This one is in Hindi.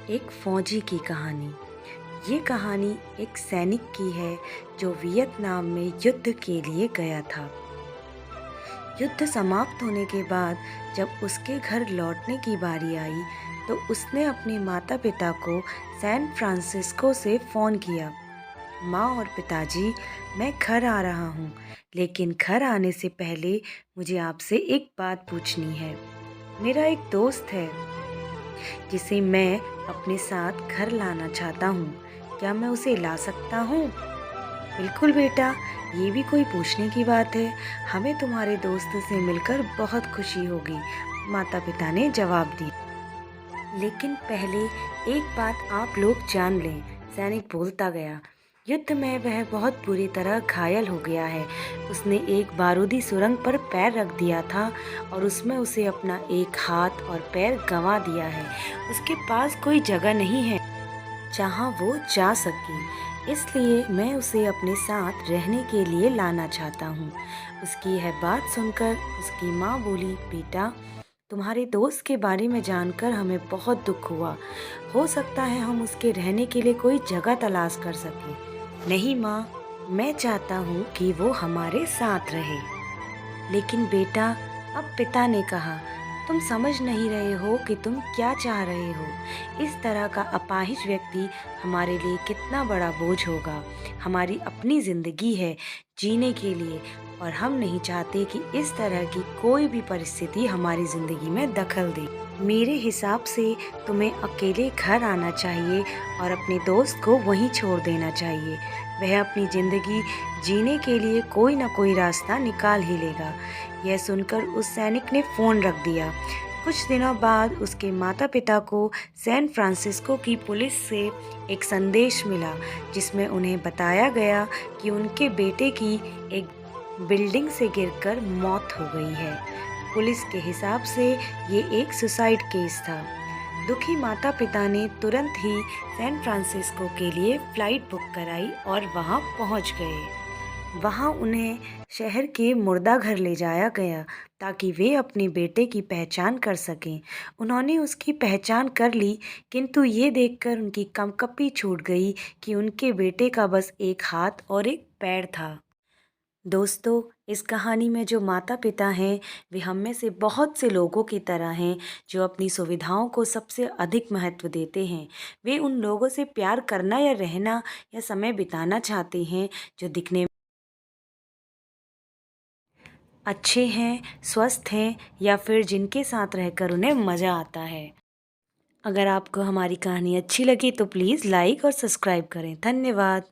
एक फौजी की कहानी। ये कहानी एक सैनिक की है जो वियतनाम में युद्ध के लिए गया था। युद्ध समाप्त होने के बाद जब उसके घर लौटने की बारी आई तो उसने अपने माता पिता को सैन फ्रांसिस्को से फ़ोन किया। माँ और पिताजी, मैं घर आ रहा हूँ, लेकिन घर आने से पहले मुझे आपसे एक बात पूछनी है। मेरा एक दोस्त है जिसे मैं अपने साथ घर लाना चाहता हूँ। क्या मैं उसे ला सकता हूँ? बिल्कुल बेटा, ये भी कोई पूछने की बात है। हमें तुम्हारे दोस्त से मिलकर बहुत खुशी होगी, माता-पिता ने जवाब दिया। लेकिन पहले एक बात आप लोग जान लें, सैनिक बोलता गया। युद्ध में वह बहुत बुरी तरह घायल हो गया है। उसने एक बारूदी सुरंग पर पैर रख दिया था और उसमें उसे अपना एक हाथ और पैर गंवा दिया है। उसके पास कोई जगह नहीं है जहाँ वो जा सके। इसलिए मैं उसे अपने साथ रहने के लिए लाना चाहता हूँ। उसकी यह बात सुनकर उसकी माँ बोली, बेटा, तुम्हारे दोस्त के बारे में जानकर हमें बहुत दुख हुआ। हो सकता है हम उसके रहने के लिए कोई जगह तलाश कर सकें। नहीं माँ, मैं चाहता हूँ कि वो हमारे साथ रहे। लेकिन बेटा, अब पिता ने कहा, तुम समझ नहीं रहे हो कि तुम क्या चाह रहे हो। इस तरह का अपाहिज व्यक्ति हमारे लिए कितना बड़ा बोझ होगा। हमारी अपनी ज़िंदगी है जीने के लिए और हम नहीं चाहते कि इस तरह की कोई भी परिस्थिति हमारी ज़िंदगी में दखल दे। मेरे हिसाब से तुम्हें अकेले घर आना चाहिए और अपने दोस्त को वहीं छोड़ देना चाहिए। वह अपनी ज़िंदगी जीने के लिए कोई ना कोई रास्ता निकाल ही लेगा। यह सुनकर उस सैनिक ने फ़ोन रख दिया। कुछ दिनों बाद उसके माता-पिता को सैन फ्रांसिस्को की पुलिस से एक संदेश मिला जिसमें उन्हें बताया गया कि उनके बेटे की एक बिल्डिंग से गिरकर मौत हो गई है। पुलिस के हिसाब से ये एक सुसाइड केस था। दुखी माता-पिता ने तुरंत ही सैन फ्रांसिस्को के लिए फ़्लाइट बुक कराई और वहाँ पहुँच गए। वहाँ उन्हें शहर के मुर्दाघर ले जाया गया ताकि वे अपने बेटे की पहचान कर सकें। उन्होंने उसकी पहचान कर ली, किंतु ये देखकर उनकी कंपकपी छूट गई कि उनके बेटे का बस एक हाथ और एक पैर था। दोस्तों, इस कहानी में जो माता-पिता हैं, वे हम में से बहुत से लोगों की तरह हैं, जो अपनी सुविधाओं को सबसे अधिक महत्व देते हैं। वे उन लोगों से प्यार करना या रहना या समय बिताना चाहते हैं, जो दिखने में अच्छे हैं, स्वस्थ हैं या फिर जिनके साथ रहकर उन्हें मज़ा आता है। अगर आपको हमारी कहानी अच्छी लगी तो प्लीज़ लाइक और सब्सक्राइब करें। धन्यवाद।